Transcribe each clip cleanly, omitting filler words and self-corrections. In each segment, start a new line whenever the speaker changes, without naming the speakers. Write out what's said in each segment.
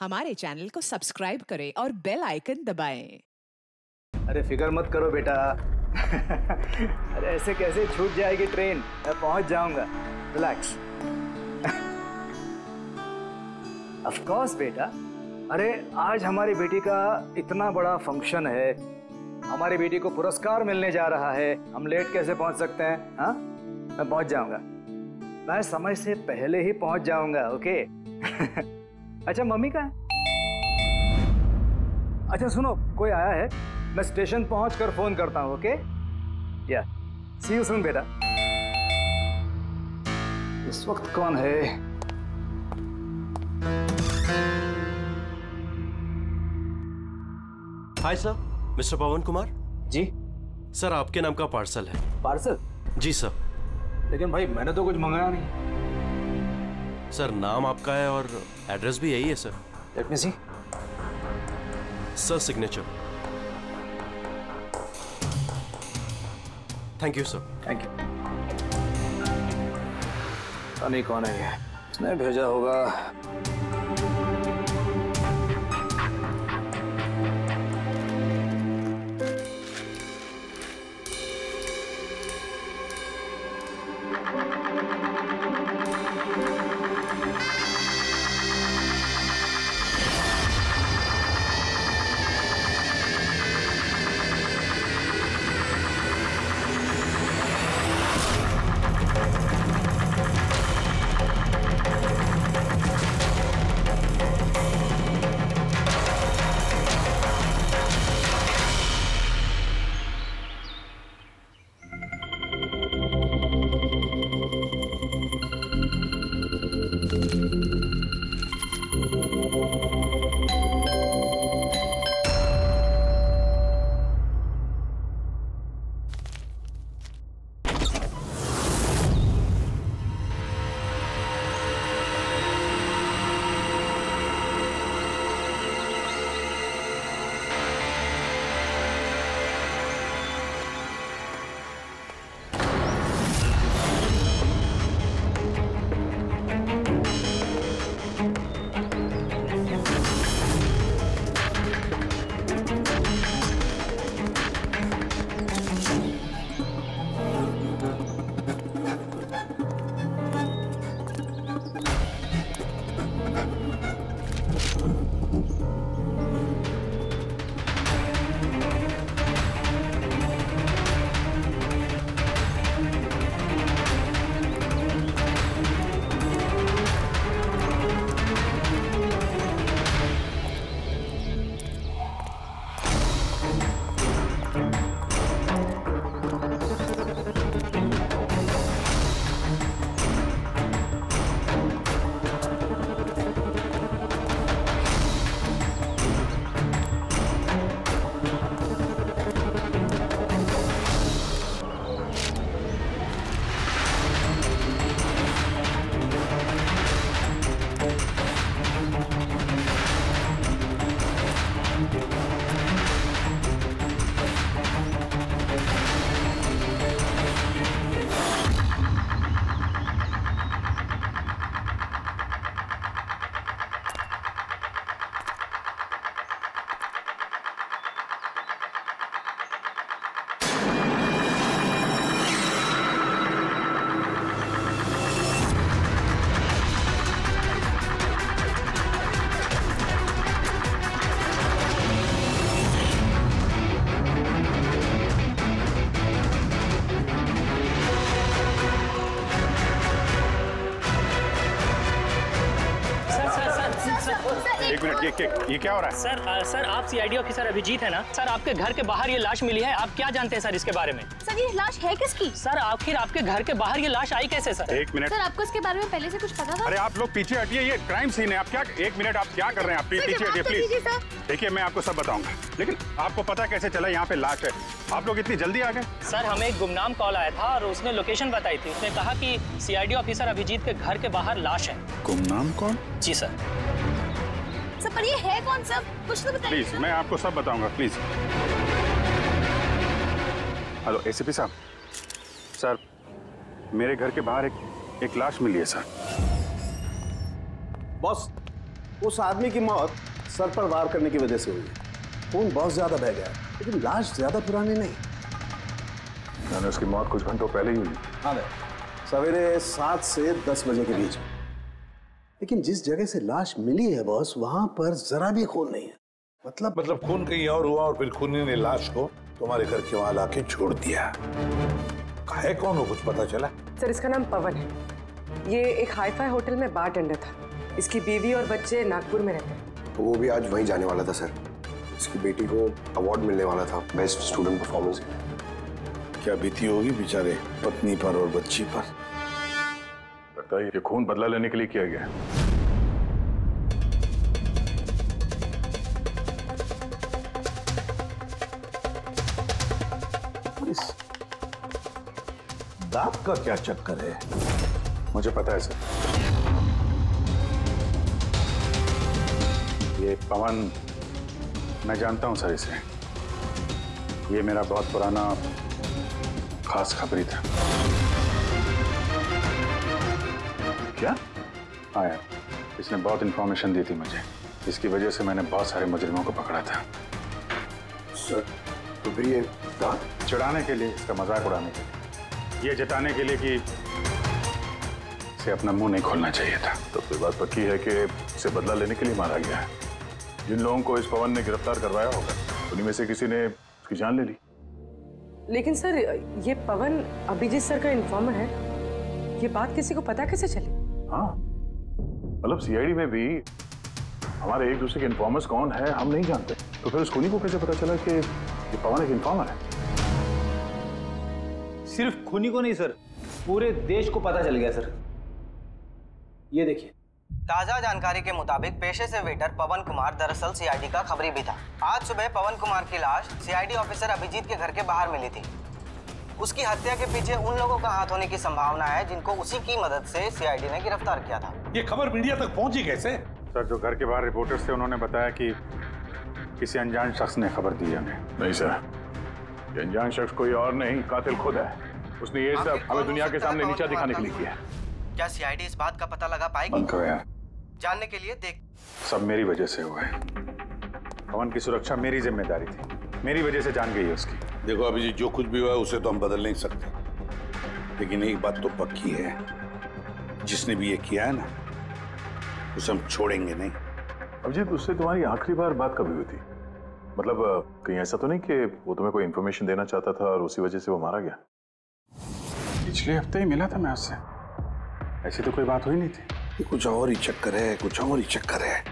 हमारे चैनल को सब्सक्राइब करें और बेल आइकन दबाएं।
अरे फिक्र मत करो बेटा। अरे ऐसे कैसे छूट जाएगी ट्रेन, मैं पहुंच जाऊंगा। रिलैक्स। ऑफ कोर्स बेटा। अरे आज हमारी बेटी का इतना बड़ा फंक्शन है, हमारी बेटी को पुरस्कार मिलने जा रहा है, हम लेट कैसे पहुंच सकते हैं? हाँ, मैं पहुंच जाऊंगा, मैं समय से पहले ही पहुंच जाऊंगा। ओके। अच्छा मम्मी कहाँ है? अच्छा सुनो, कोई आया है, मैं स्टेशन पहुंचकर फोन करता हूं। ओके, या सी यू सून बेटा। इस वक्त कौन है?
हाय सर, मिस्टर पवन कुमार।
जी
सर, आपके नाम का पार्सल है।
पार्सल?
जी सर।
लेकिन भाई मैंने तो कुछ मंगाया नहीं।
सर, नाम आपका है और एड्रेस भी यही है sir.
Let me see.
Sir, signature. Thank you sir.
Thank you. पता नहीं कौन है ये, इसने भेजा होगा।
एक मिनट, ये क्या हो रहा है?
सर आप सीआईडी ऑफिसर अभिजीत है ना? सर आपके घर के बाहर ये लाश मिली है, आप क्या जानते हैं सर इसके बारे में?
सर ये लाश है किसकी?
सर आखिर आपके घर के बाहर ये लाश आई कैसे सर?
एक मिनट
सर, आपको इसके बारे में पहले से कुछ पता था?
अरे आप लोग पीछे हटिए, ये क्राइम सीन है। आप क्या, एक मिनट, आप क्या कर रहे हैं? आप पीछे हटिए प्लीज। देखिए मैं आपको सब बताऊंगा, लेकिन आपको पता कैसे चला यहाँ पे लाश है? आप लोग इतनी जल्दी आ गए?
सर हमें एक गुमनाम कॉल आया था और उसने लोकेशन बताई थी। उसने कहा कि सीआईडी ऑफिसर अभिजीत के घर के बाहर लाश है।
गुमनाम कौन?
जी सर।
सर पर ये है कौन सर? कुछ तो बताइए।
प्लीज, मैं आपको सब बताऊंगा प्लीज। हेलो एसीपी साहब। सर मेरे घर के बाहर एक लाश मिली है सर।
बॉस,
उस आदमी की मौत सर पर वार करने की वजह से हुई है। खून बहुत ज्यादा बह गया, लेकिन लाश ज्यादा पुरानी नहीं।
मैंने उसकी मौत कुछ घंटों पहले ही हुई।
हाँ सवेरे 7 से 10 बजे के बीच। लेकिन जिस जगह से लाश मिली है बॉस, वहां पर जरा भी खून नहीं है।
मतलब खून कहीं और हुआ और फिर खूनी ने लाश को तुम्हारे घर के वहां लाके छोड़ दिया। है कौन हो, कुछ पता चला?
सर इसका नाम पवन है। ये एक हाईफाई होटल में बारटेंडर था। इसकी बीवी और बच्चे नागपुर में रहते हैं।
तो वो भी आज वहीं जाने वाला था सर। इसकी बेटी को अवार्ड मिलने वाला था बेस्ट स्टूडेंट परफॉर्मेंस।
क्या बीती होगी बेचारे पत्नी पर और बच्ची पर।
लगता है ये खून बदला लेने के लिए किया गया।
इस दांत का क्या चक्कर है?
मुझे पता है सर। ये पवन, मैं जानता हूं सर इसे। ये मेरा बहुत पुराना खास खबरी था।
क्या?
हाँ यार, इसने बहुत इंफॉर्मेशन दी थी मुझे। इसकी वजह से मैंने बहुत सारे मुजरिमों को पकड़ा था।
सर तो फिर ये दांत
चिढ़ाने के लिए, इसका मजाक उड़ाने के लिए, ये जताने के लिए कि इसे अपना मुंह नहीं खोलना चाहिए था।
तो फिर बात पक्की है कि इसे बदला लेने के लिए मारा गया है।
जिन लोगों को इस पवन ने गिरफ्तार करवाया होगा, उन्हीं में से किसी ने उसकी जान ले ली।
लेकिन सर ये पवन अभिजीत सर का इन्फॉर्मर है। ये बात किसी को पता कैसे चली?
हाँ, मतलब सीआईडी में भी हमारे एक दूसरे के इन्फॉर्मर्स कौन है हम नहीं जानते। तो फिर उस खूनी को कैसे पता चला कि ये पवन एक इन्फॉर्मर है?
सिर्फ खूनी को नहीं सर, पूरे देश को पता चल गया सर। ये देखिए,
ताजा जानकारी के मुताबिक पेशे से वेटर पवन कुमार दरअसल सीआईडी का खबरी भी था। आज सुबह पवन कुमार की लाश सीआईडी ऑफिसर अभिजीत के घर के बाहर मिली थी। उसकी हत्या के पीछे उन लोगों का हाथ होने की संभावना है जिनको उसी की मदद से सीआईडी ने गिरफ्तार किया था।
ये खबर मीडिया तक पहुंची कैसे?
सर, जो घर के बाहर रिपोर्टर्स थे उन्होंने बताया कि किसी अनजान शख्स ने खबर दी है उन्हें।
नहीं सर, ये अनजान शख्स कोई और नहीं, कातिल खुद है। उसने ये सब हमें दुनिया के सामने नीचा दिखाने के लिए किया है।
क्या सीआईडी इस बात का पता लगा पाएगी?
बंद करो यार।
जानने के लिए देख।
सब मेरी वजह से हुआ है। पवन की सुरक्षा मेरी जिम्मेदारी थी, मेरी वजह से जान गई है उसकी।
देखो अभिजीत, जो कुछ भी हुआ है उसे तो हम बदल नहीं सकते, लेकिन एक बात तो पक्की है, जिसने भी ये किया है ना, उसे हम छोड़ेंगे नहीं।
अभिजीत, उससे तुम्हारी आखिरी बार बात कभी हुई थी? मतलब कहीं ऐसा तो नहीं कि वो तुम्हें कोई इंफॉर्मेशन देना चाहता था और उसी वजह से वो मारा गया? पिछले हफ्ते ही मिला था मैं उससे, ऐसी तो कोई बात हुई नहीं थी।
ये कुछ और ही चक्कर है, कुछ और ही चक्कर है।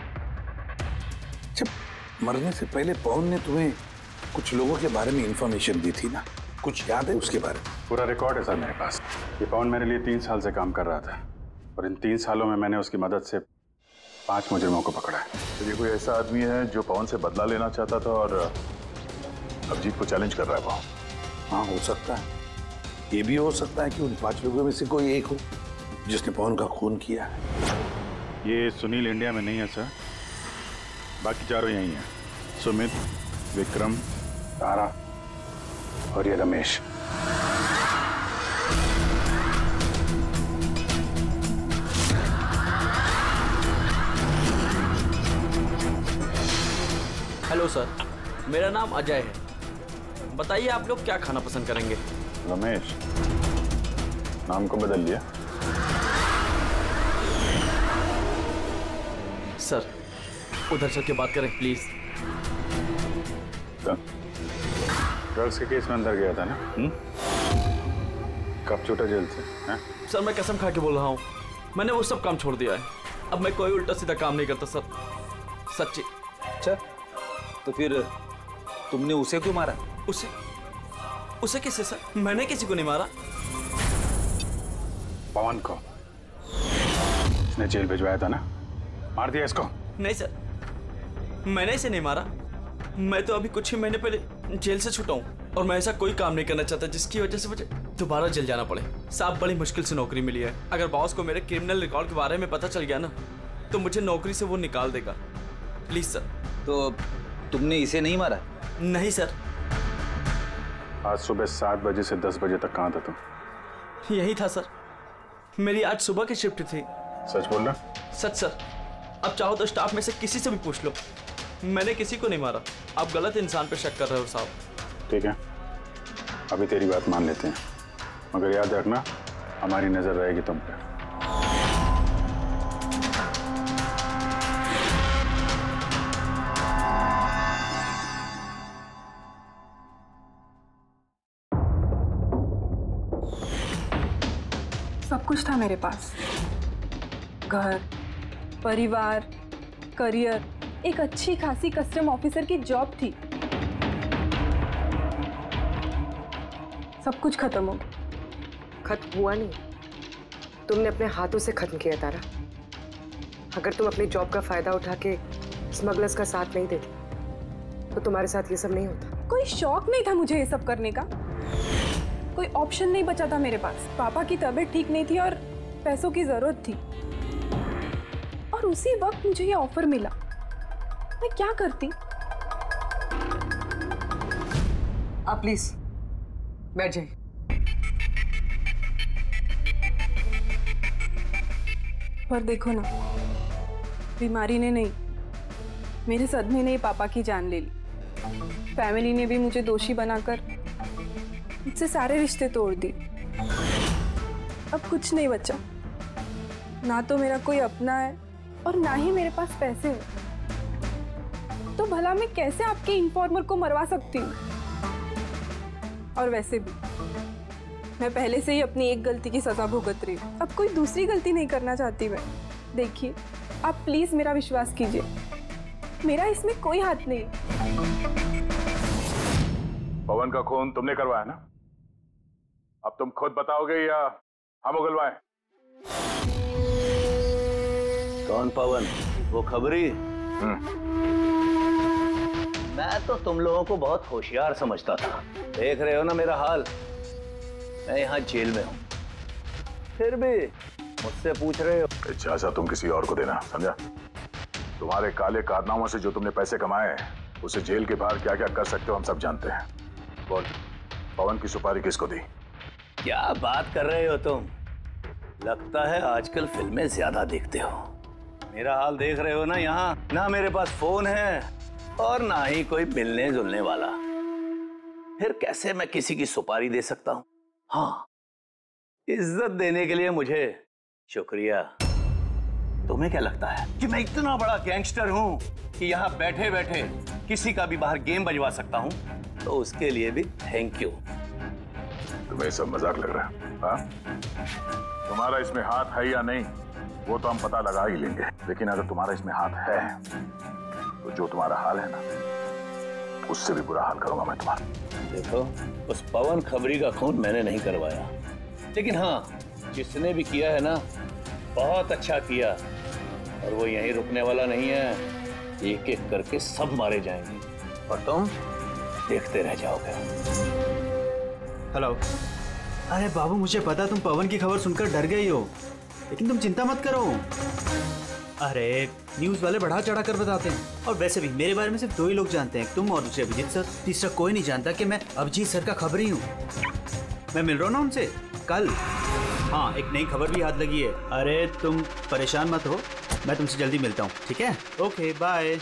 जब मरने से पहले पवन ने तुम्हें कुछ लोगों के बारे में इंफॉर्मेशन दी थी ना, कुछ याद है उसके बारे में?
पूरा रिकॉर्ड है सर मेरे पास। ये पवन मेरे लिए 3 साल से काम कर रहा था और इन 3 सालों में मैंने उसकी मदद से 5 मुजरिमों को पकड़ा है। तो ये कोई ऐसा आदमी है जो पवन से बदला लेना चाहता था और अभिजीत को चैलेंज कर रहा है वो?
हाँ, हो सकता है। ये भी हो सकता है कि उन 5 लोगों में से कोई एक हो जिसने पवन का खून किया है।
ये सुनील इंडिया में नहीं है सर, बाकी चारों यही हैं। सुमित, विक्रम, तारा और ये रमेश।
हेलो सर, मेरा नाम अजय है। बताइए आप लोग क्या खाना पसंद करेंगे?
रमेश, नाम को बदल लिया?
सर, उधर चल के बात करें प्लीज।
ड्रग्स के केस में अंदर गया था ना? कब छूटा जेल से? है?
सर, मैं कसम खा के बोल रहा हूँ, मैंने वो सब काम छोड़ दिया है। अब मैं कोई उल्टा सीधा काम नहीं करता सर, सच्ची।
अच्छा, तो फिर तुमने उसे क्यों मारा?
उसे किसे सर? मैंने किसी को नहीं मारा।
पवन को इसने जेल भिजवाया था ना, मार दिया इसको?
नहीं सर, मैंने इसे नहीं मारा। मैं तो अभी कुछ ही महीने पहले जेल से छूटा हूँ और मैं ऐसा कोई काम नहीं करना चाहता जिसकी वजह से मुझे दोबारा जेल जाना पड़े। साहब, बड़ी मुश्किल से नौकरी मिली है। अगर बॉस को मेरे क्रिमिनल रिकॉर्ड के बारे में पता चल गया ना, तो मुझे नौकरी से वो निकाल देगा। Please sir.
तो तुमने इसे नहीं मारा?
नहीं सर।
आज सुबह 7 बजे से 10 बजे तक कहाँ था तुम?
यही था सर, मेरी आज सुबह की शिफ्ट थी।
सच बोल रहा?
सच सर, अब चाहो तो स्टाफ में से किसी से भी पूछ लो, मैंने किसी को नहीं मारा। आप गलत इंसान पे शक कर रहे हो साहब।
ठीक है, अभी तेरी बात मान लेते हैं, मगर याद रखना हमारी नजर रहेगी तुम पे।
सब कुछ था मेरे पास, घर, परिवार, करियर, एक अच्छी खासी कस्टम ऑफिसर की जॉब थी। सब कुछ खत्म हो गया।
खत्म हुआ नहीं, तुमने अपने हाथों से खत्म किया तारा। अगर तुम अपनी जॉब का फायदा उठा के स्मगलर्स का साथ नहीं देती तो तुम्हारे साथ ये सब नहीं होता।
कोई शौक नहीं था मुझे ये सब करने का, कोई ऑप्शन नहीं बचा था मेरे पास। पापा की तबीयत ठीक नहीं थी और पैसों की जरूरत थी, और उसी वक्त मुझे ये ऑफर मिला। मैं क्या करती?
आप प्लीज बैठ जाइए।
पर देखो ना, बीमारी ने नहीं, मेरे सदमे ने पापा की जान ले ली। फैमिली ने भी मुझे दोषी बनाकर मुझसे सारे रिश्ते तोड़ दिए। अब कुछ नहीं बचा, ना तो मेरा कोई अपना है और ना ही मेरे पास पैसे हैं। तो भला मैं कैसे आपके इन्फॉर्मर को मरवा सकती हूँ? और वैसे भी मैं पहले से ही अपनी एक गलती की सजा भुगत रही हूँ, अब कोई दूसरी गलती नहीं करना चाहती मैं। देखिए, आप प्लीज मेरा विश्वास कीजिए, मेरा इसमें कोई हाथ नहीं।
पवन का खून तुमने करवाया ना? अब तुम खुद बताओगे या हम उगलवाएं?
कौन पवन? वो खबरी? मैं तो तुम लोगों को बहुत होशियार समझता था। देख रहे हो ना मेरा हाल, मैं यहाँ जेल में हूँ, फिर भी मुझसे पूछ रहे हो।
इजाजत तुम किसी और को देना, समझा? तुम्हारे काले कारनामों से जो तुमने पैसे कमाए हैं, उसे जेल के बाहर क्या क्या कर सकते हो हम सब जानते हैं। बोल, पवन की सुपारी किसको दी?
क्या बात कर रहे हो तुम? लगता है आजकल फिल्में ज्यादा देखते हो। मेरा हाल देख रहे हो ना, यहाँ ना मेरे पास फोन है और ना ही कोई मिलने जुलने वाला। फिर कैसे मैं किसी की सुपारी दे सकता हूँ? हाँ, इज्जत देने के लिए मुझे शुक्रिया। तुम्हें क्या लगता है कि मैं इतना बड़ा गैंगस्टर हूँ कि यहाँ बैठे बैठे किसी का भी बाहर गेम बजवा सकता हूँ? तो उसके लिए भी थैंक यू।
तुम्हें सब मजाक लग रहा है? हाँ? तुम्हारा इसमें हाथ है या नहीं वो तो हम पता लगा ही लेंगे, लेकिन अगर तुम्हारा इसमें हाथ है तो जो तुम्हारा हाल है ना, उससे भी बुरा हाल करूंगा मैं तुम्हारा।
देखो, उस पवन खबरी का खून मैंने नहीं करवाया, लेकिन हाँ, जिसने भी किया है ना, बहुत अच्छा किया। और वो यहीं रुकने वाला नहीं है, एक एक करके सब मारे जाएंगे और तुम देखते रह जाओगे।
हेलो। अरे बाबू, मुझे पता तुम पवन की खबर सुनकर डर गई हो, लेकिन तुम चिंता मत करो। अरे न्यूज़ वाले बढ़ा चढ़ा कर बताते हैं, और वैसे भी मेरे बारे में सिर्फ 2 ही लोग जानते हैं, तुम और दूसरे अभिजीत सर। तीसरा कोई नहीं जानता कि मैं अभिजीत सर का खबरी हूँ। मैं मिल रहा हूँ ना उनसे कल। हाँ, एक नई खबर भी याद लगी है। अरे तुम परेशान मत हो, मैं तुमसे जल्दी मिलता हूँ, ठीक है? Okay, bye.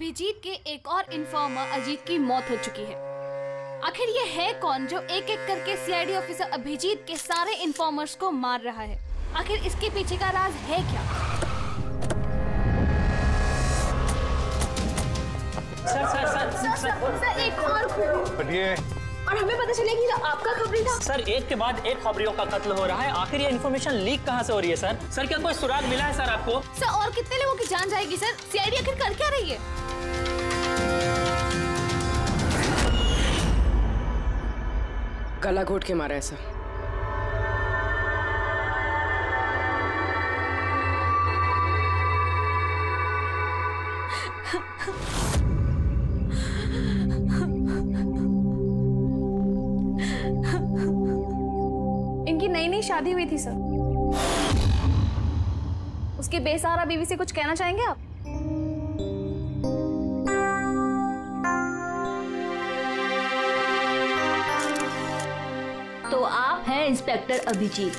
अभिजीत के एक और इन्फॉर्मर अजीत की मौत हो चुकी है। आखिर ये है कौन जो एक एक करके सीआईडी ऑफिसर अभिजीत के सारे इन्फॉर्मर्स को मार रहा है? आखिर इसके पीछे का राज है क्या? सर एक और हमें पता चलेगा कि आपका खबरी था।
सर एक के बाद एक खबरियों का कत्ल हो रहा है, आखिर ये इन्फॉर्मेशन लीक कहाँ से हो रही है सर? सर क्या कोई सुराग मिला है सर आपको?
सर और कितने लोगों की जान जाएगी सर? सीआईडी आखिर कर क्या रही है?
गला घोट के मारा है सर।
इनकी नई नई शादी हुई थी सर। उसके बेसहारा बीवी से कुछ कहना चाहेंगे आप?
तो आप हैं इंस्पेक्टर अभिजीत,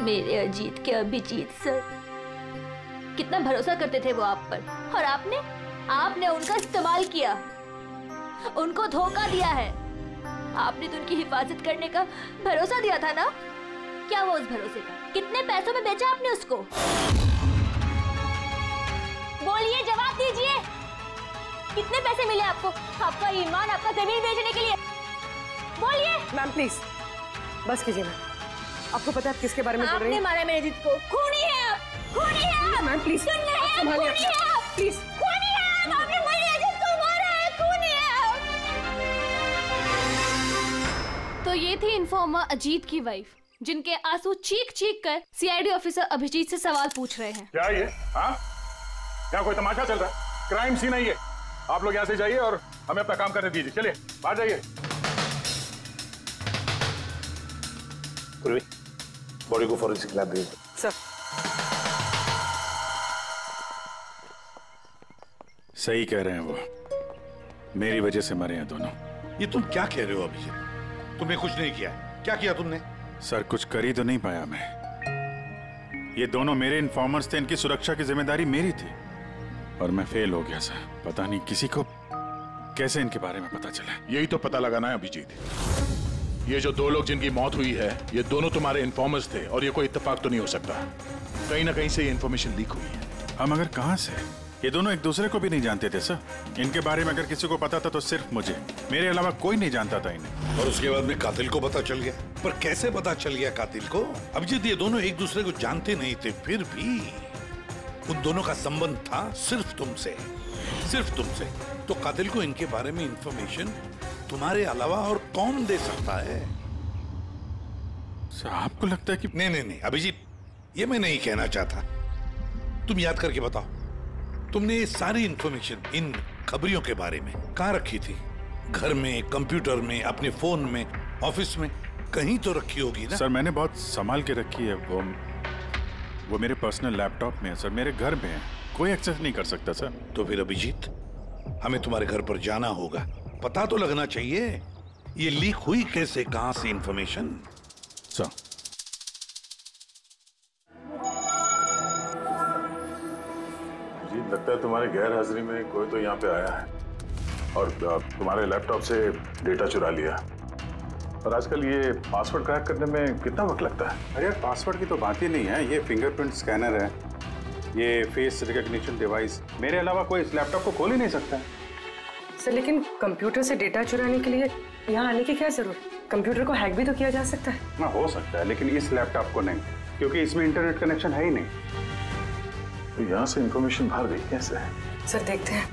मेरे अजीत के अभिजीत सर। कितना भरोसा करते थे वो आप पर, और आपने उनका इस्तेमाल किया, उनको धोखा दिया है। आपने तो उनकी हिफाजत करने का भरोसा दिया था ना? क्या वो उस भरोसे का? कितने पैसों में बेचा आपने उसको? बोलिए, जवाब दीजिए। कितने पैसे मिले आपको? आपका ईमान, आपका जमीन बेचने के लिए? बोलिए।
मैम प्लीज बस कीजिए। मैम आपको पता है आप किसके बारे में बोल रही हैं?
आपने मारा मेरे अजीत को। खूनी है आप, खूनी है आप।
मैम प्लीज
सुन रहे हैं? खूनी है आप,
प्लीज।
खूनी है आप। आपने मेरे अजीत को मारा है, खूनी है आप।
तो ये थी इन्फॉर्मर अजीत की वाइफ, जिनके आंसू चीख चीख कर सीआईडी ऑफिसर अभिजीत से सवाल पूछ रहे हैं।
क्या ये? हाँ, क्या कोई तमाशा चल रहा है? क्राइम सीन है ये। आप लोग यहाँ से जाइए और हमें अपना काम करने दीजिए। चलिए बाहर जाइए।
बॉडी को फॉरेंसिक लैब भेज दो।
सर
सही कह रहे हैं वो, मेरी वजह से मरे हैं दोनों।
ये तुम क्या कह रहे हो अभिजीत? तुमने कुछ नहीं किया। क्या किया तुमने?
सर कुछ कर ही तो नहीं पाया मैं। ये दोनों मेरे इन्फॉर्मर्स थे, इनकी सुरक्षा की जिम्मेदारी मेरी थी और मैं फेल हो गया सर। पता नहीं किसी को कैसे इनके बारे में पता चला।
यही तो पता लगाना है अभिजीत। ये जो दो लोग जिनकी मौत हुई है, ये दोनों तुम्हारे इन्फॉर्मर्स थे और ये कोई इत्तेफाक तो नहीं हो सकता। कहीं ना कहीं से ये इन्फॉर्मेशन लीक हुई है।
हम अगर कहां से? ये दोनों एक दूसरे को भी नहीं जानते थे सर। इनके बारे में अगर किसी को पता था तो सिर्फ मुझे, मेरे अलावा कोई नहीं जानता था इन्हें।
और उसके बाद में कातिल को पता चल गया। पर कैसे पता चल गया कातिल को? अभिजीत ये दोनों एक दूसरे को जानते नहीं थे, फिर भी उन दोनों का संबंध था सिर्फ तुमसे, सिर्फ तुमसे। तो कातिल को इनके बारे में इंफॉर्मेशन तुम्हारे अलावा और कौन दे सकता है?
सर आपको लगता है कि
नहीं अभिजीत, ये मैं नहीं कहना चाहता। तुम याद करके बताओ, तुमने ये सारी इंफॉर्मेशन इन खबरियों के बारे में कहाँ रखी थी? घर में, कंप्यूटर में, अपने फोन में, ऑफिस में, कहीं तो रखी होगी ना?
सर मैंने बहुत संभाल के रखी है। वो मेरे पर्सनल लैपटॉप में है सर, मेरे घर में है, कोई एक्सेस नहीं कर सकता सर।
तो फिर अभिजीत हमें तुम्हारे घर पर जाना होगा, पता तो लगना चाहिए ये लीक हुई कैसे, कहां से इंफॉर्मेशन।
सर
जी लगता है तुम्हारे गैर हाजिरी में कोई तो यहाँ पे आया है और तुम्हारे लैपटॉप से डेटा चुरा लिया। और आजकल ये पासवर्ड क्रैक करने में कितना वक्त लगता है?
अरे यार पासवर्ड की तो बात ही नहीं है। ये फिंगरप्रिंट स्कैनर है, ये फेस रिकॉग्निशन डिवाइस, मेरे अलावा कोई इस लैपटॉप को खोल ही नहीं सकता।
सर लेकिन कंप्यूटर से डेटा चुराने के लिए यहाँ आने की क्या जरूरत? कंप्यूटर को हैक भी तो किया जा सकता है।
हाँ हो सकता है, लेकिन इस लैपटॉप को नहीं, क्योंकि इसमें इंटरनेट कनेक्शन है ही नहीं।
तो यहाँ से इंफॉर्मेशन बाहर गई कैसे?
सर देखते हैं।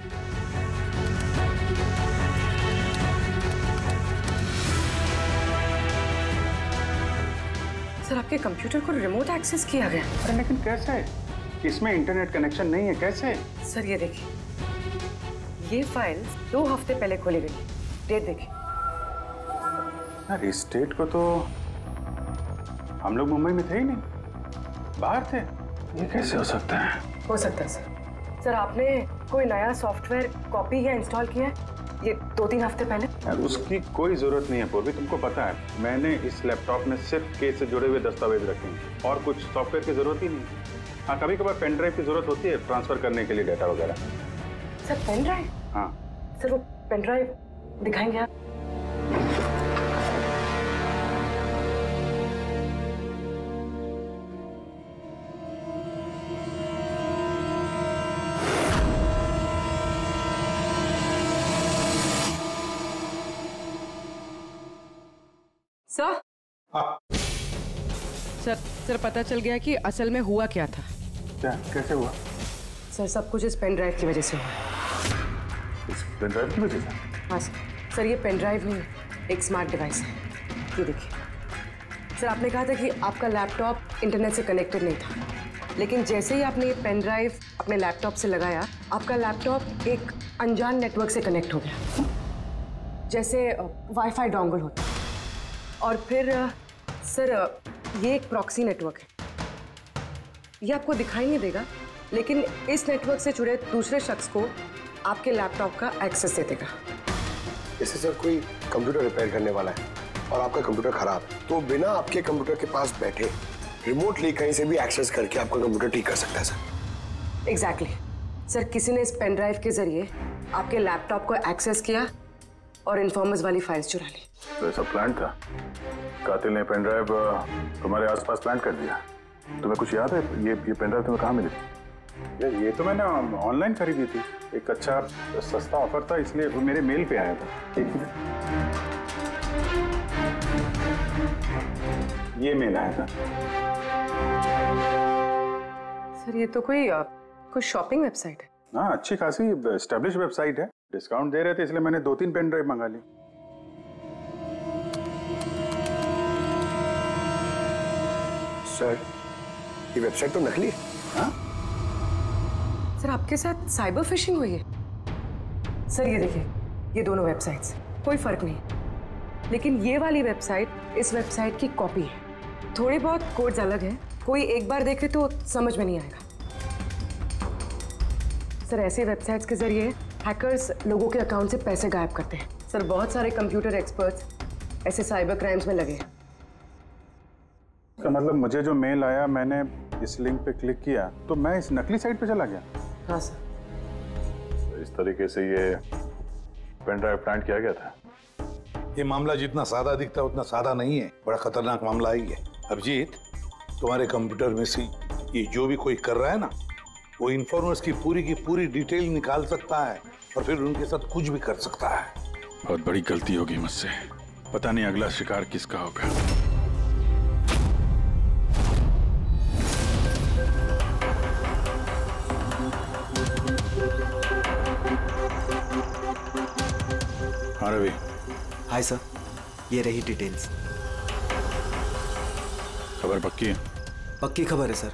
सर आपके कंप्यूटर को रिमोट एक्सेस किया गया।
अरे लेकिन कैसे? इसमें इंटरनेट कनेक्शन नहीं है, कैसे?
सर ये देखिए, ये फाइल 2 हफ्ते पहले खोली गई। डेट देखिए।
यार इस डेट को तो हम लोग मुंबई में थे ही नहीं, बाहर थे। ये कैसे हो सकता है?
हो सकता है सर। सर आपने कोई नया सॉफ्टवेयर कॉपी या इंस्टॉल किया है ये 2-3 हफ्ते पहले?
यार उसकी कोई जरूरत नहीं है पूर्वी, तुमको पता है मैंने इस लैपटॉप में सिर्फ केस से जुड़े हुए दस्तावेज रखे हैं और कुछ सॉफ्टवेयर की जरूरत ही नहीं। हाँ, कभी कभार पेन ड्राइव की जरूरत होती है ट्रांसफर करने के लिए डेटा वगैरह।
Sir pen drive?
हाँ
सर वो पेन ड्राइव दिखाएंगे आप?
सर सर सर पता चल गया कि असल में हुआ क्या था।
क्या? कैसे हुआ?
सर सब कुछ इस पेन ड्राइव की वजह से हुआ।
इस पेन ड्राइव की वजह से?
हाँ सर ये पेन ड्राइव नहीं, एक स्मार्ट डिवाइस है। ये देखिए सर, आपने कहा था कि आपका लैपटॉप इंटरनेट से कनेक्टेड नहीं था, लेकिन जैसे ही आपने ये पेन ड्राइव अपने लैपटॉप से लगाया, आपका लैपटॉप एक अनजान नेटवर्क से कनेक्ट हो गया, जैसे वाईफाई डोंगल होता है। और फिर सर ये एक प्रॉक्सी नेटवर्क है। ये आपको दिखाई नहीं देगा, लेकिन इस नेटवर्क से जुड़े दूसरे शख्स को आपके लैपटॉप का एक्सेस दे देगा।
इससे सर कोई कंप्यूटर रिपेयर करने वाला है और आपका कंप्यूटर खराब है, तो बिना आपके कंप्यूटर के पास बैठे रिमोटली कहीं से भी एक्सेस करके आपका कंप्यूटर ठीक कर सकता है सर।
एग्जैक्टली सर, किसी ने इस पेन ड्राइव के जरिए आपके लैपटॉप को एक्सेस किया और इन्फॉर्मर्स वाली फाइल्स चुरा ली।
तो ऐसा प्लान था? कातिल ने पेन ड्राइव तुम्हारे आसपास प्लान कर दिया। तुम्हें कुछ याद है ये पेन ड्राइव तुम्हें कहाँ मिली? ये तो मैंने ऑनलाइन खरीदी थी, एक अच्छा सस्ता ऑफर था, इसलिए वो मेरे मेल पे आया था। ये मेल आया था।
सर ये तो कोई शॉपिंग वेबसाइट है।
हाँ, अच्छी खासी एस्टेब्लिश वेबसाइट है, डिस्काउंट दे रहे थे इसलिए मैंने 2-3 पेन ड्राइव मंगा ली।
सर ये वेबसाइट तो नकली है।
हाँ?
सर आपके साथ साइबर फिशिंग हुई है? सर ये देखिए, ये दोनों वेबसाइट्स, कोई फर्क नहीं, लेकिन ये वाली वेबसाइट इस वेबसाइट की कॉपी है। थोड़े बहुत कोड्स अलग हैं, कोई एक बार देखे तो समझ में नहीं आएगा। सर ऐसे वेबसाइट्स के जरिए हैकर्स लोगों के अकाउंट से पैसे गायब करते हैं। सर बहुत सारे कंप्यूटर एक्सपर्ट्स ऐसे साइबर क्राइम्स में लगे हैं।
का मतलब मुझे जो मेल आया, मैंने इस लिंक पे क्लिक किया तो मैं इस नकली साइट पे चला गया।
हाँ सर।
इस तरीके से ये पेन ड्राइव प्लांट किया गया था।
ये मामला जितना सादा दिखता है उतना सादा नहीं है, बड़ा खतरनाक मामला ही है। अभिजीत, तुम्हारे कंप्यूटर में से ये जो भी कोई कर रहा है ना, वो इन्फॉर्मर्स की पूरी डिटेल निकाल सकता है और फिर उनके साथ कुछ भी कर सकता है।
बहुत बड़ी गलती होगी मुझसे, पता नहीं अगला शिकार किसका होगा। हाँ रवि।
हाय सर, ये रही डिटेल्स।
खबर पक्की है?
पक्की खबर है सर,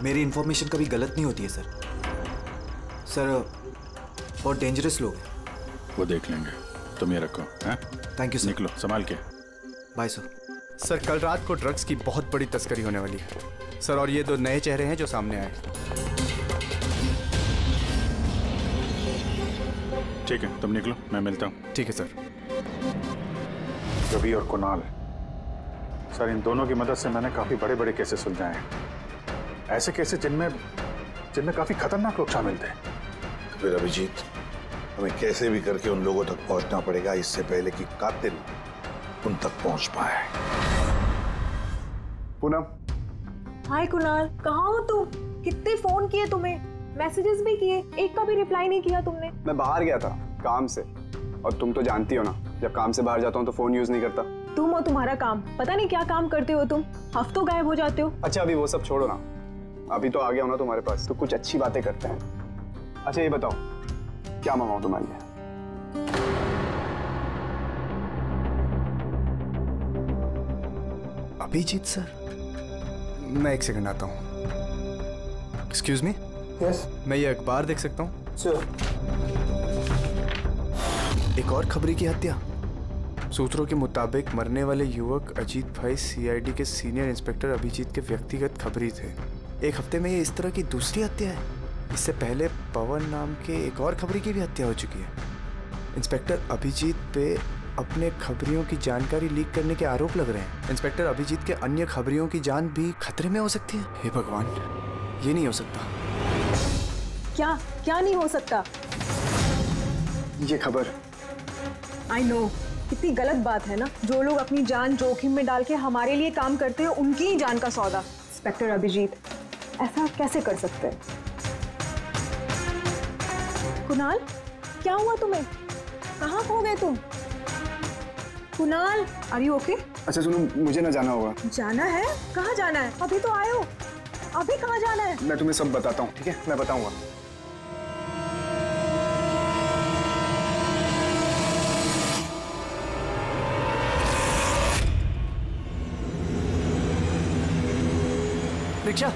मेरी इंफॉर्मेशन कभी गलत नहीं होती है सर। सर बहुत डेंजरस लोग हैं।
वो देख लेंगे, तुम ये रखो। हैं?
Thank you sir.
निकलो, संभाल के।
Bye sir.
सर कल रात को ड्रग्स की बहुत बड़ी तस्करी होने वाली है सर, और ये 2 नए चेहरे हैं जो सामने आए।
ठीक है, तुम निकलो, मैं मिलता हूँ।
ठीक है सर।
रवि और कुणाल सर, इन दोनों की मदद से मैंने काफी बड़े केसेस सुलझाए हैं। ऐसे केसेस जिनमें काफी खतरनाक लोग शामिल थे।
फिर अभिजीत, हमें कैसे भी करके उन लोगों तक पहुंचना पड़ेगा इससे पहले कि कातिल उन तक पहुंच पाए।
पूनम।
हाय कुणाल, कहाँ हो तुम? कितने फोन किए तुम्हें, मैसेजेस भी किए, एक का भी रिप्लाई नहीं किया तुमने।
मैं बाहर गया था काम से, और तुम तो जानती हो ना, जब काम से बाहर जाता हूँ तो फोन यूज नहीं करता।
तुम और तुम्हारा काम, पता नहीं क्या काम करते हो तुम, हफ्तों गायब हो जाते हो।
अच्छा अभी वो सब छोड़ो ना, अभी तो आ गया हूँ ना तुम्हारे पास, तो कुछ अच्छी बातें करते हैं। अच्छा ये बताओ, क्या मंगाऊं तुम्हारे लिए?
अभिजीत सर, मैं 1 सेकंड आता हूँ। Excuse me.
यस।
मैं ये अखबार देख सकता हूँ?
श्योर।
एक और खबरी की हत्या। सूत्रों के मुताबिक मरने वाले युवक अजीत भाई सीआईडी के सीनियर इंस्पेक्टर अभिजीत के व्यक्तिगत खबरी थे। एक हफ्ते में ये इस तरह की दूसरी हत्या है। इससे पहले पवन नाम के एक और खबरी की भी हत्या हो चुकी है। इंस्पेक्टर अभिजीत पे अपने खबरियों की जानकारी लीक करने के आरोप लग रहे हैं। इंस्पेक्टर अभिजीत के अन्य खबरियों की जान भी खतरे में हो सकती है। हे भगवान, ये नहीं हो सकता।
क्या क्या नहीं हो सकता?
ये खबर।
आई नो, कितनी गलत बात है ना। जो लोग अपनी जान जोखिम में डाल के हमारे लिए काम करते हैं, उनकी ही जान का सौदा। इंस्पेक्टर अभिजीत ऐसा कैसे कर सकते हैं? कुणाल, क्या हुआ तुम्हें? कहाँ खो गए तुम? Kunal, are you okay?
अच्छा सुनो, मुझे ना जाना होगा।
जाना है? कहाँ जाना है? अभी तो आए हो, अभी कहाँ जाना है?
मैं तुम्हें सब बताता हूँ, ठीक है? मैं बताऊंगा।
रिक्शा।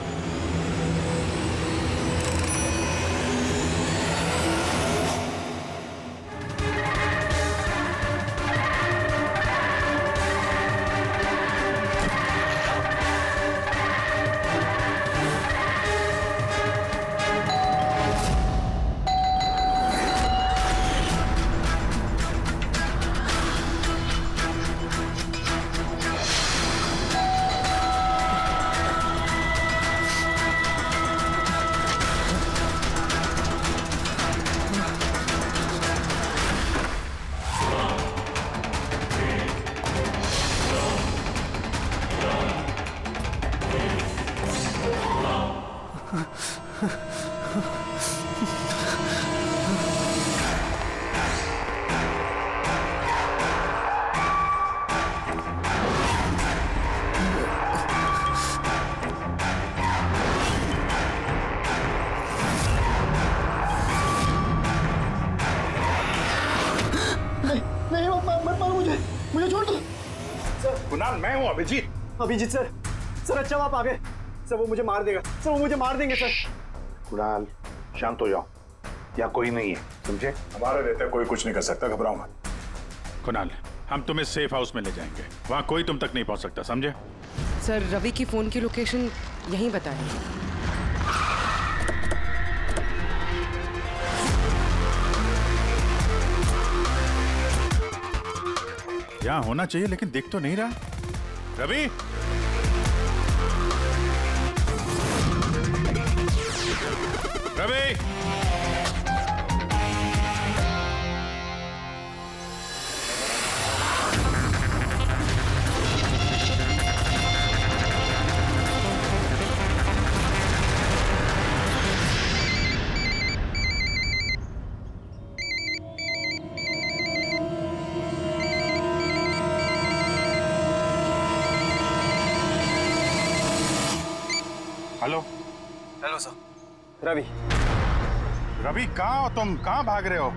मुझे छोड़ दो
सर। कुणाल, मैं हूँ अभिजीत।
अभिजीत सर, सर अच्छा आप आ गए। सर वो मुझे मार देगा, सर वो मुझे मार देंगे सर।
कुणाल, शांत हो जाओ, यहाँ कोई नहीं है, समझे? हमारे रहते कोई कुछ नहीं कर सकता, घबराओ मत। कुणाल, हम तुम्हें सेफ हाउस में ले जाएंगे, वहाँ कोई तुम तक नहीं पहुँच सकता, समझे?
सर रवि की फोन की लोकेशन यहीं बताइए।
यहाँ होना चाहिए लेकिन दिख तो नहीं रहा। Ravi, Ravi, hello.
Hello sir. Ravi.
Ravi, कहाँ हो तुम? कहाँ भाग रहे हो?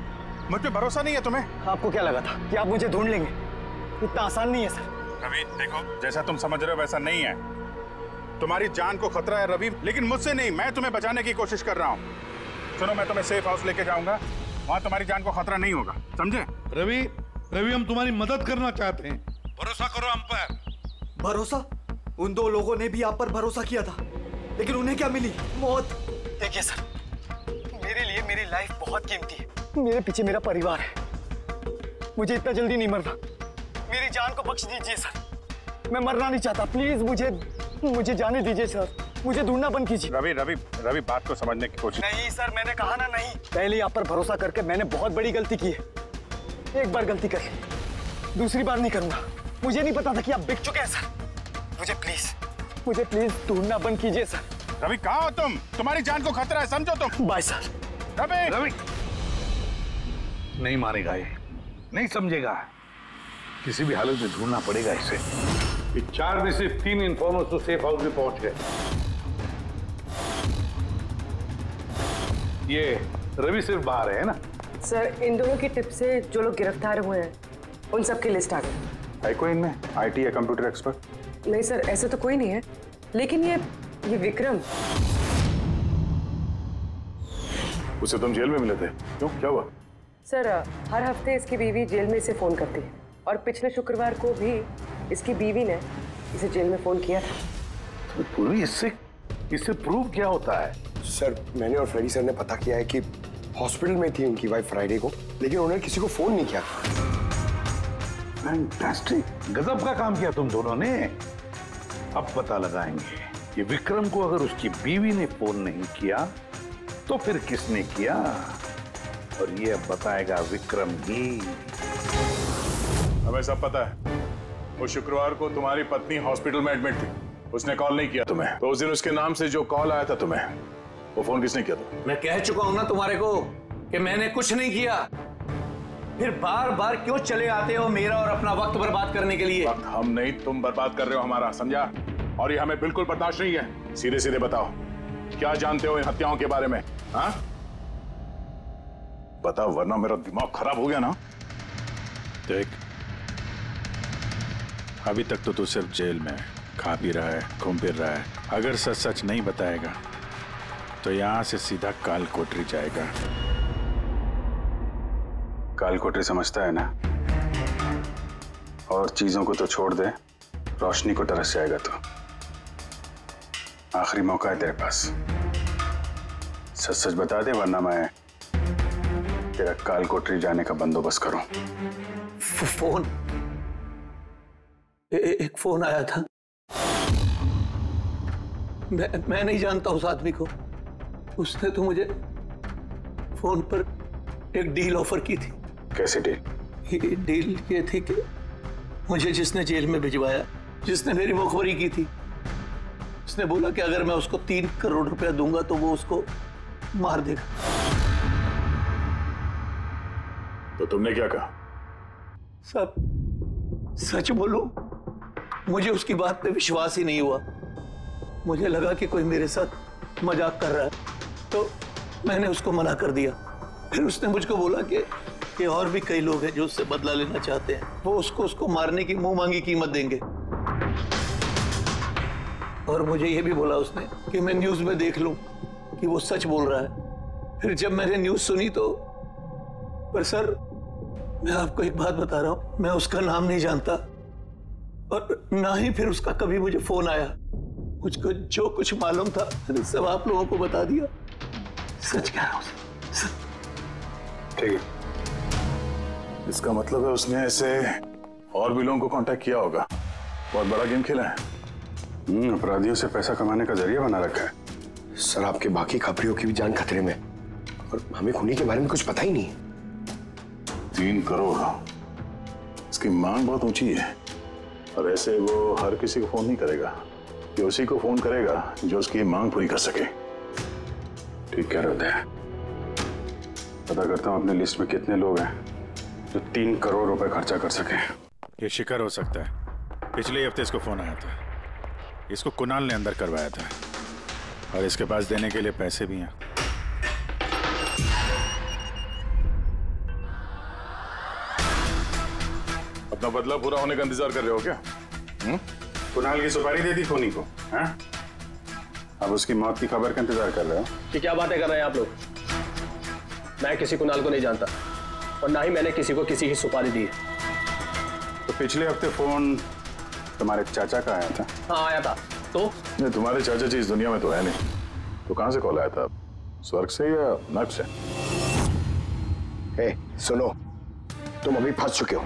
मुझ पे भरोसा नहीं है तुम्हें?
आपको क्या लगा था कि आप मुझे ढूंढ लेंगे? इतना आसान नहीं है सर।
रवि देखो, जैसा तुम समझ रहे हो वैसा नहीं है। तुम्हारी जान को खतरा है रवि, लेकिन मुझसे नहीं, मैं तुम्हें बचाने की कोशिश कर रहा हूँ। सुनो, मैं तुम्हें सेफ हाउस लेके जाऊंगा, वहाँ तुम्हारी जान को खतरा नहीं होगा, समझे?
रवि, रवि हम तुम्हारी मदद करना चाहते हैं, भरोसा करो हम पर।
भरोसा? उन दो लोगों ने भी आप पर भरोसा किया था, लेकिन उन्हें क्या मिली? मौत। देखिए सर, मेरे लिए मेरी लाइफ बहुत कीमती है। मेरे पीछे मेरा परिवार है, मुझे इतना जल्दी नहीं मरना। मेरी जान को बख्श दीजिए सर, मैं मरना नहीं चाहता। प्लीज मुझे जाने दीजिए सर, मुझे ढूंढना बंद कीजिए।
रवि रवि रवि, बात को समझने की कोशिश।
नहीं सर, मैंने कहा ना नहीं। पहले ही आप पर भरोसा करके मैंने बहुत बड़ी गलती की है। एक बार गलती कर ली, दूसरी बार नहीं करूंगा। मुझे नहीं पता था कि आप बिक चुके हैं सर। मुझे प्लीज ढूंढना बंद कीजिए सर।
रवि, कहाँ हो तुम? तुम्हारी जान को खतरा है, समझो तुम।
Bye sir.
रवि,
रवि नहीं मारेगा ये, नहीं समझेगा। किसी भी हालत में ढूंढना पड़ेगा इसे। ये 4 में से 3 इन्फॉर्मर्स तो सेफ हाउस में पहुंच गए। ये रवि सिर्फ बाहर है ना?
सर इन दोनों की टिप से जो लोग गिरफ्तार हुए हैं उन सब की लिस्ट आ गई।
है कोई इनमें आईटी या कंप्यूटर एक्सपर्ट?
नहीं सर, ऐसे तो कोई नहीं है, लेकिन ये विक्रम।
उसे तुम जेल में मिले थे, क्यों, क्या हुआ?
सर हर हफ्ते इसकी बीवी जेल में इसे फोन करती है, और पिछले शुक्रवार को भी इसकी बीवी ने इसे जेल में फोन किया था।
तो पूरी इससे प्रूव क्या होता है?
सर मैंने और फ्रेडी सर ने पता किया है कि हॉस्पिटल में थी उनकी वाइफ फ्राइडे को, लेकिन उन्होंने किसी को फोन नहीं किया।
फैंटास्टिक, गजब का काम किया तुम दोनों ने। अब पता लगाएंगे कि विक्रम को अगर उसकी बीवी ने फोन नहीं किया तो फिर किसने किया, और ये अब बताएगा विक्रम ही।
हमें सब पता है, वो शुक्रवार को तुम्हारी पत्नी हॉस्पिटल में एडमिट थी, उसने कॉल नहीं किया तुम्हें। तो उस दिन उसके नाम से जो कॉल आया था तुम्हें, वो फोन किसने किया था?
मैं कह चुका हूं ना तुम्हारे को कि मैंने कुछ नहीं किया। फिर बार बार क्यों चले आते हो मेरा और अपना वक्त बर्बाद करने के लिए?
वक्त हम नहीं, तुम बर्बाद कर रहे हो हमारा, समझा? और ये हमें बिल्कुल बर्दाश्त नहीं है। सीधे सीधे बताओ, क्या जानते हो इन हत्याओं के बारे में? हाँ बताओ, वरना मेरा दिमाग खराब हो गया ना। देख, अभी तक तो तू सिर्फ जेल में खा पी रहा है, घूम फिर रहा है। अगर सच सच नहीं बताएगा तो यहां से सीधा काल कोठरी जाएगा। काल कोठरी समझता है ना? और चीजों को तो छोड़ दे, रोशनी को तरस जाएगा तो। आखिरी मौका है तेरे पास, सच सच बता दे, वरना मैं तेरा काल कोठरी जाने का बंदोबस्त करूं।
फोन, एक फोन आया था। मैं नहीं जानता उस आदमी को। उसने तो मुझे फोन पर एक डील ऑफर की थी।
कैसी डील?
डील ये थी कि मुझे जिसने जेल में भिजवाया, जिसने मेरी मुखबरी की थी, उसने बोला कि अगर मैं उसको 3 करोड़ रुपया दूंगा तो वो उसको मार देगा।
तो तुमने क्या कहा?
सब सच बोलूं, मुझे उसकी बात पे विश्वास ही नहीं हुआ। मुझे लगा कि कोई मेरे साथ मजाक कर रहा है, तो मैंने उसको मना कर दिया। फिर उसने मुझको बोला कि और भी कई लोग हैं जो उससे बदला लेना चाहते हैं, वो उसको मारने की मुंह मांगी कीमत देंगे। और मुझे ये भी बोला उसने कि मैं न्यूज में देख लूं कि वो सच बोल रहा है। फिर जब मैंने न्यूज सुनी तो, पर सर मैं आपको एक बात बता रहा हूं, मैं उसका नाम नहीं जानता और ना ही फिर उसका कभी मुझे फोन आया। मुझको जो कुछ मालूम था मैंने सब आप लोगों को बता दिया। सच कह रहा हूं।
ठीक है, इसका मतलब है उसने ऐसे और भी लोगों को कांटेक्ट किया होगा। बहुत बड़ा गेम खेला है। अपराधियों से पैसा कमाने का जरिया बना रखा है।
सर आपके बाकी खबरियों की भी जान खतरे में, और हमें खूनी के बारे में कुछ पता ही नहीं।
3 करोड़, इसकी मांग बहुत ऊंची है। और ऐसे वो हर किसी को फोन नहीं करेगा, ये उसी को फोन करेगा जो उसकी मांग पूरी कर सके। ठीक कह रहे हैं। पता करता हूं अपने लिस्ट में कितने लोग हैं जो 3 करोड़ रुपए खर्चा कर सके। ये शिखर हो सकता है। पिछले हफ्ते इसको फोन आया था, इसको कुणाल ने अंदर करवाया था, और इसके पास देने के लिए पैसे भी हैं। अपना बदला पूरा होने का इंतजार कर रहे हो क्या? कुणाल की सुपारी दे दी खूनी को, हैं? अब उसकी मौत की खबर का इंतजार कर रहे हो?
कि क्या बातें कर रहे हैं आप लोग? मैं किसी कुणाल को नहीं जानता, और ना ही मैंने किसी को किसी की सुपारी दी है।
तो पिछले हफ्ते फोन तुम्हारे चाचा का आया था?
हाँ आया था। तो
नहीं, तुम्हारे चाचा जी इस दुनिया में तो है नहीं, तो कहां से कॉल आया था? स्वर्ग से या नर्क से?
सुनो, तुम अभी फंस चुके हो।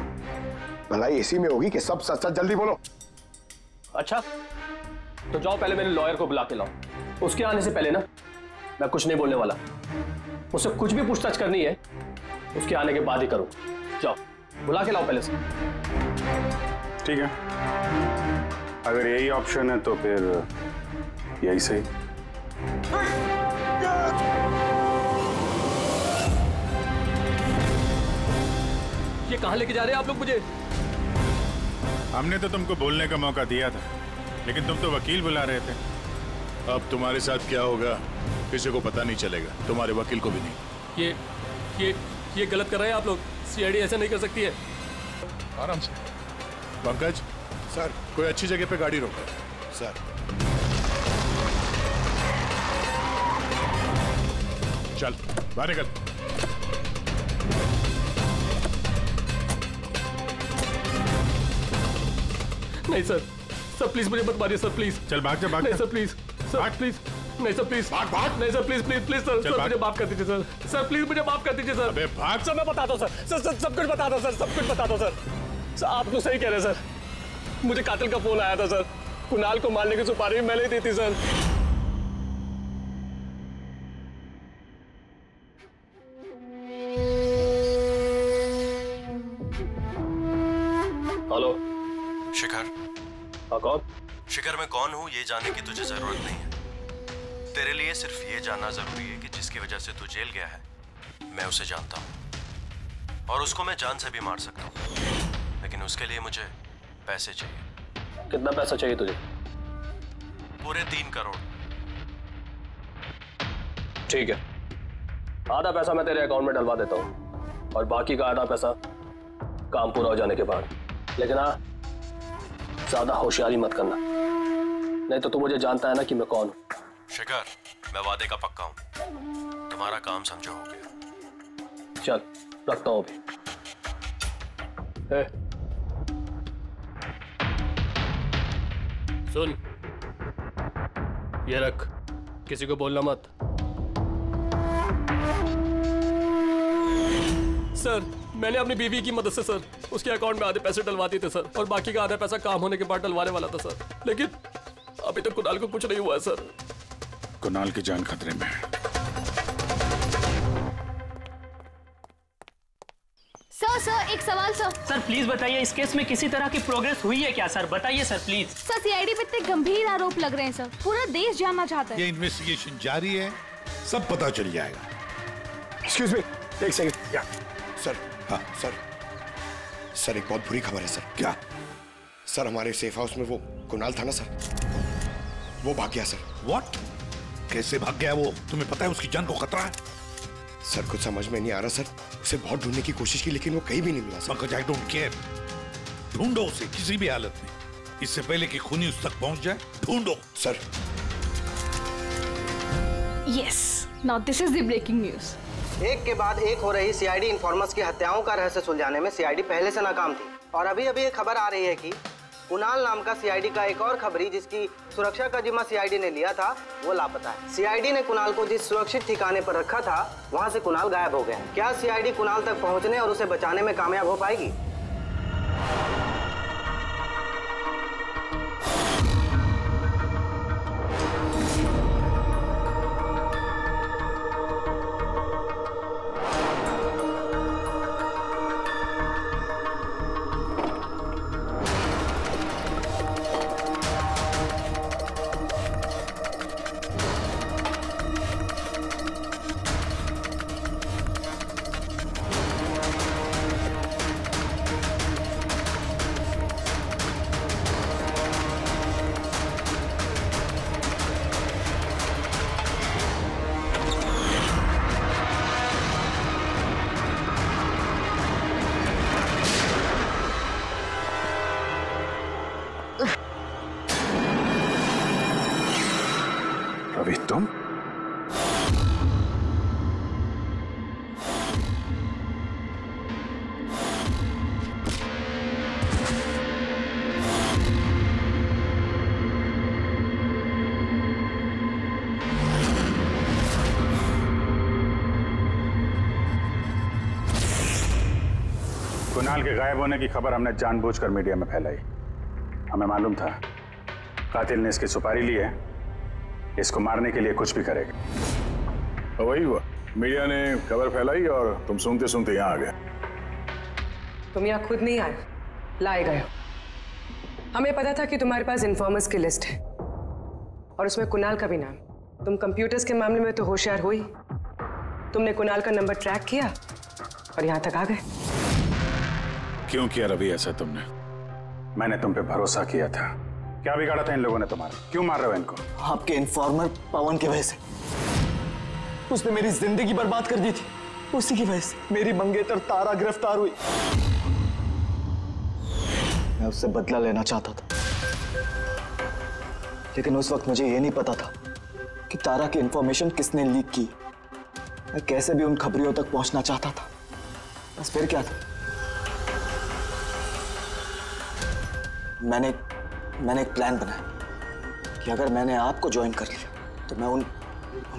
भलाई इसी में होगी कि सब सच सच जल्दी बोलो।
अच्छा, तो जाओ पहले मेरे लॉयर को बुला के लाओ। उसके आने से पहले ना मैं कुछ नहीं बोलने वाला। उससे कुछ भी पूछताछ करनी है उसके आने के बाद ही करो। जाओ बुला के लाओ पहले से।
ठीक है, अगर यही ऑप्शन है तो फिर यही सही।
ये कहां लेके जा रहे हैं आप लोग मुझे?
हमने तो तुमको बोलने का मौका दिया था, लेकिन तुम तो वकील बुला रहे थे। अब तुम्हारे साथ क्या होगा किसी को पता नहीं चलेगा, तुम्हारे वकील को भी नहीं।
ये गलत कर रहे हैं आप लोग। सीआईडी ऐसा नहीं कर सकती है।
आराम से। पंकज सर, कोई अच्छी जगह पे गाड़ी रोको। सर चल बाहर निकल।
नहीं सर, सर प्लीज मुझे मत मारिए सर, प्लीज।
चल भाग जा, भाग
नहीं
जा।
सर प्लीज, सर प्लीज, नहीं सर प्लीज,
भाग।
नहीं sir please please please sir, sir मुझे माफ कर दीजिए सर, सर प्लीज मुझे माफ कर दीजिए सर।
अबे भाग।
सर मैं बता दो सर, सर सब कुछ बता दो सर, सब कुछ बता दो सर। सर आप तो सही कह रहे हैं सर, मुझे कातिल का फोन आया था सर। कुणाल को मारने की सुपारी भी मैंने दी थी सर। हेलो
शिखर।
हाँ कौन?
शिखर मैं कौन हूँ ये जानने की तुझे जरूरत नहीं है। तेरे लिए सिर्फ ये जानना जरूरी है कि जिसकी वजह से तू जेल गया है मैं उसे जानता हूँ, और उसको मैं जान से भी मार सकता हूँ, लेकिन उसके लिए मुझे पैसे चाहिए।
कितना पैसा चाहिए तुझे?
पूरे 3 करोड़।
ठीक है, आधा पैसा मैं तेरे अकाउंट में डलवा देता हूँ और बाकी का आधा पैसा काम पूरा हो जाने के बाद। लेकिन हाँ, ज्यादा होशियारी मत करना, नहीं तो तू मुझे जानता है ना कि मैं कौन हूँ।
शिखर मैं वादे का पक्का हूँ, तुम्हारा काम समझो हो गया।
चल रखता हूँ अभी। सुन, ये रख, किसी को बोलना मत। सर मैंने अपनी बीवी की मदद से सर उसके अकाउंट में आधे पैसे डलवा दिए थे सर, और बाकी का आधा पैसा काम होने के बाद डलवाने वाला था सर, लेकिन अभी तक कुणाल को कुछ नहीं हुआ है सर।
कुणाल की जान खतरे में है।
सर एक सवाल सर।
सर प्लीज बताइए, इस केस में किसी तरह की प्रोग्रेस हुई है क्या सर? बताइए सर प्लीज।
सर सीआईडी पे इतने गंभीर आरोप लग रहे हैं सर, पूरा देश जानना चाहता है।
ये इन्वेस्टिगेशन जारी है, सब पता चल जाएगा।
एक्सक्यूज मी, एक सेकंड। सर, हाँ सर एक बहुत बुरी खबर है सर।
क्या?
सर हमारे सेफ हाउस में वो कुणाल था ना सर, वो भाग गया सर।
व्हाट? कैसे भाग गया वो? तुम्हें पता है उसकी जान को खतरा है?
सर कुछ समझ में नहीं आ रहा सर, उसे बहुत ढूंढने की कोशिश की लेकिन वो कहीं भी नहीं मिला सर।
मगर आई डोंट केयर, ढूंढो उसे किसी भी हालत में, इससे पहले कि खूनी उस तक पहुंच जाए। ढूंढो sir.
Yes, now this is the breaking news.
एक के बाद एक हो रही सीआईडी इन्फॉर्मर्स की हत्याओं का रहस्य सुलझाने में सीआईडी पहले से नाकाम थी, और अभी अभी एक खबर आ रही है कि कुणाल नाम का सीआईडी का एक और खबरी जिसकी सुरक्षा का जिम्मा सीआईडी ने लिया था वो लापता है। सीआईडी ने कुणाल को जिस सुरक्षित ठिकाने पर रखा था वहां से कुणाल गायब हो गया। क्या सीआईडी कुणाल तक पहुंचने और उसे बचाने में कामयाब हो पाएगी?
रवि तुम? कुणाल के गायब होने की खबर हमने जानबूझकर मीडिया में फैलाई। हमें मालूम था कातिल ने इसकी सुपारी ली है, इसको मारने के लिए कुछ भी करेगा।
तो वही हुआ, मीडिया ने खबर फैलाई और तुम सुनते सुनते यहाँ आ गए।
तुम यहाँ खुद नहीं आए, लाए गए। हमें पता था कि तुम्हारे पास इन्फॉर्मर्स की लिस्ट है और उसमें कुणाल का भी नाम। तुम कंप्यूटर्स के मामले में तो होशियार हो ही, तुमने कुणाल का नंबर ट्रैक किया और यहाँ तक आ गए।
क्यों किया रवि ऐसा तुमने? मैंने तुम पे भरोसा किया था। क्या बिगाड़ा था इन लोगों ने तुम्हारा? क्यों मार रहे हो इनको?
आपके इन्फॉर्मर पवन की वजह से। उसने मेरी जिंदगी बर्बाद कर दी थी, उसी की वजह से मेरी मंगेतर तारा गिरफ्तार हुई। मैं उससे बदला लेना चाहता था, लेकिन उस वक्त मुझे यह नहीं पता था कि तारा की इंफॉर्मेशन किसने लीक की। मैं कैसे भी उन खबरियों तक पहुंचना चाहता था, बस फिर क्या था, मैंने एक प्लान बनाया कि अगर मैंने आपको ज्वाइन कर लिया तो मैं उन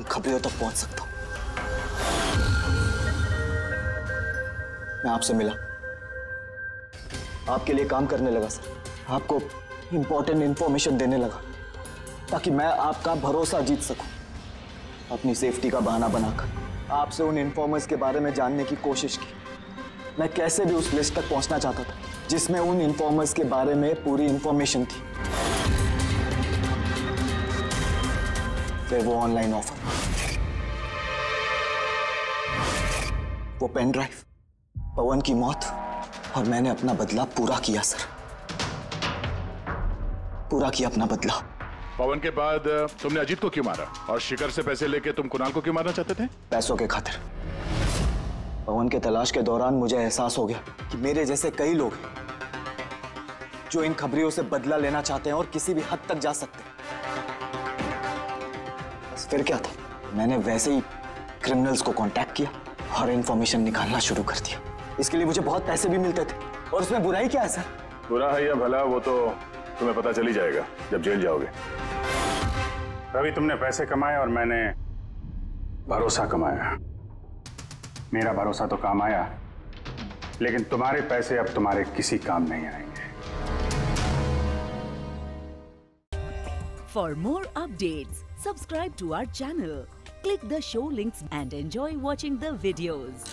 खबरियों तक पहुंच सकता हूं। मैं आपसे मिला, आपके लिए काम करने लगा सर, आपको इंपॉर्टेंट इंफॉर्मेशन देने लगा ताकि मैं आपका भरोसा जीत सकूं। अपनी सेफ्टी का बहाना बनाकर आपसे उन इन्फॉर्मर्स के बारे में जानने की कोशिश की। मैं कैसे भी उस लिस्ट तक पहुंचना चाहता था जिसमें उन इन्फॉर्मर्स के बारे में पूरी इंफॉर्मेशन थी। फिर वो ऑनलाइन ऑफर, वो पेन ड्राइव, पवन की मौत, और मैंने अपना बदला पूरा किया सर, पूरा किया अपना बदला।
पवन के बाद तुमने अजीत को क्यों मारा और शिखर से पैसे लेके तुम कुणाल को क्यों मारना चाहते थे?
पैसों के खातिर। पवन के तलाश के दौरान मुझे एहसास हो गया कि मेरे जैसे कई लोग हैं जो इन खबरियों से बदला लेना चाहते हैं और किसी भी हद तक जा सकते हैं। बस फिर क्या था, मैंने वैसे ही क्रिमिनल्स को कांटेक्ट किया और इंफॉर्मेशन निकालना शुरू कर दिया। इसके लिए मुझे बहुत पैसे भी मिलते थे और उसमें बुराई क्या है सर?
बुरा है या भला वो तो तुम्हें पता चल ही जाएगा जब जेल जाओगे।
रवि, तुमने पैसे कमाए और मैंने भरोसा कमाया। मेरा भरोसा तो काम आया, लेकिन तुम्हारे पैसे अब तुम्हारे किसी काम नहीं आएंगे।
For more updates, subscribe to our channel, click the show links and enjoy watching the videos.